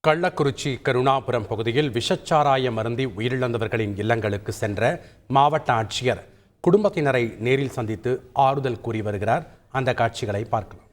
கள்ளக்குறிச்சி கருணாபுரம் பகுதியில் விஷச்சாராயம் அருந்தி உயிரிழந்தவர்களின் இல்லங்களுக்கு சென்ற மாவட்ட ஆட்சியர் குடும்பத்தினரை நேரில் சந்தித்து ஆறுதல் கூறி வருகிறார். அந்த காட்சிகளை பார்க்கலாம்.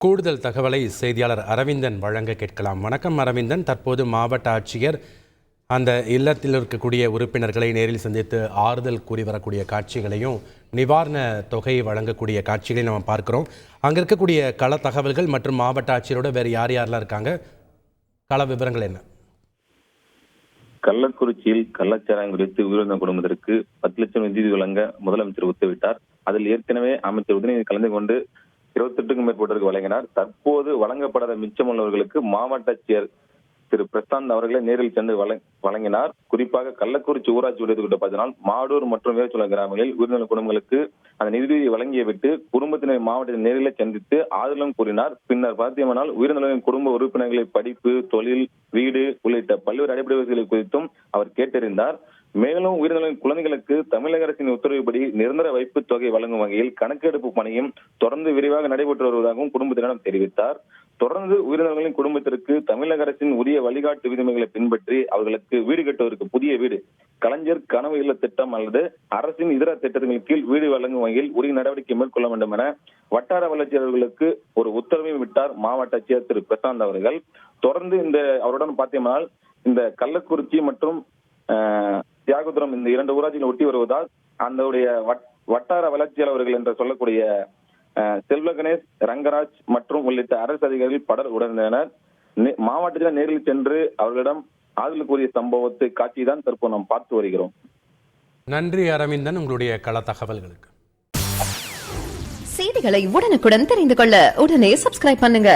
கூடுதல் தகவலை செய்தியாளர் அரவிந்தன் வழங்க கேட்கலாம். வணக்கம் அரவிந்தன், தற்போது மாவட்ட ஆட்சியர் அந்த இல்லத்தில் இருக்கக்கூடிய உறுப்பினர்களை நேரில் சந்தித்து ஆறுதல் கூறி வரக்கூடிய காட்சிகளையும் நிவாரண தொகையை வழங்கக்கூடிய காட்சிகளையும் நம்ம பார்க்கிறோம். அங்கே இருக்கக்கூடிய கள தகவல்கள் மற்றும் மாவட்ட ஆட்சியரோட வேறு யாரெல்லாம் இருக்காங்க, கள விவரங்கள் என்ன? கள்ளக்குறிச்சியில் கள்ளச்சாராயம் குறித்து உயிரிழந்த குடும்பத்திற்கு 10 லட்சம் நிதி வழங்க முதலமைச்சர் உத்தரவிட்டார். அதில் ஏற்கனவே அமைச்சர் உதயநிதி கலந்து கொண்டு 28க்கும் மேற்பட்டோருக்கு வழங்கினார். தற்போது வழங்கப்படாத மிச்சமுள்ளவர்களுக்கு மாவட்ட ஆட்சியர் திரு பிரசாந்த் அவர்களை நேரில் சென்று வழங்கினார். குறிப்பாக கள்ளக்குறிச்சி ஊராட்சி ஒன்றியத்துக்கு பார்த்தனால் மாடூர் மற்றும் வேச்சோள கிராமங்களில் உயிரிழந்த குடும்பங்களுக்கு அந்த நிதியை வழங்கிய விட்டு குடும்பத்தினர் மாவட்டத்தில் நேரில் சந்தித்து ஆறுதலும் கூறினார். பின்னர் பார்த்தீங்கன்னால் உயிரிழந்தவர்களின் குடும்ப உறுப்பினர்களின் படிப்பு, தொழில், வீடு உள்ளிட்ட பல்வேறு அடிப்படை வசதிகள் குறித்தும் அவர் கேட்டறிந்தார். மேலும் உயிரிழந்த குழந்தைகளுக்கு தமிழக அரசின் உத்தரவுப்படி நிரந்தர வைப்பு தொகை வழங்கும் வகையில் கணக்கெடுப்பு பணியும் தொடர்ந்து விரிவாக நடைபெற்று வருவதாகவும் குடும்பத்தினரிடம் தெரிவித்தார். தொடர்ந்து உயிரிழந்தவர்களின் குடும்பத்திற்கு தமிழக அரசின் உரிய வழிகாட்டு விதிமுறைகளை பின்பற்றி அவர்களுக்கு வீடு கட்டுவதற்கு புதிய வீடு, கலைஞர் கனவு இல்ல திட்டம் அல்லது அரசின் இதர திட்டங்களின் கீழ் வீடு வழங்கும் வகையில் உரிய நடவடிக்கை மேற்கொள்ள வேண்டும் என வட்டார வளர்ச்சி அலுவலர்களுக்கு ஒரு உத்தரவை விட்டார் மாவட்ட ஆட்சியர் திரு பிரசாந்த் அவர்கள். தொடர்ந்து அவருடன் பார்த்தீங்கன்னால் இந்த கள்ளக்குறிச்சி மற்றும் தியாகதுரம் இந்த 2 ஊராட்சிகளை ஒட்டி வருவதால் அந்த வட்டார வளர்ச்சி அலுவலர்கள் என்று சொல்லக்கூடிய செல்வ கணேஷ், ரங்கராஜ் மற்றும் உள்ளிட்ட அரசு அதிகாரிகள் பலர் உடனிருந்தனர். மாவட்டத்தில் நேரில் சென்று அவர்களிடம் ஆறுதல் கூறிய சம்பவத்தை காட்சிதான் தற்போது நாம் பார்த்து வருகிறோம். நன்றி அரவிந்தன், உங்களுடைய கள தகவல்களுக்கு. செய்திகளை உடனுக்குடன் தெரிந்து கொள்ள உடனே சப்ஸ்கிரைப் பண்ணுங்க.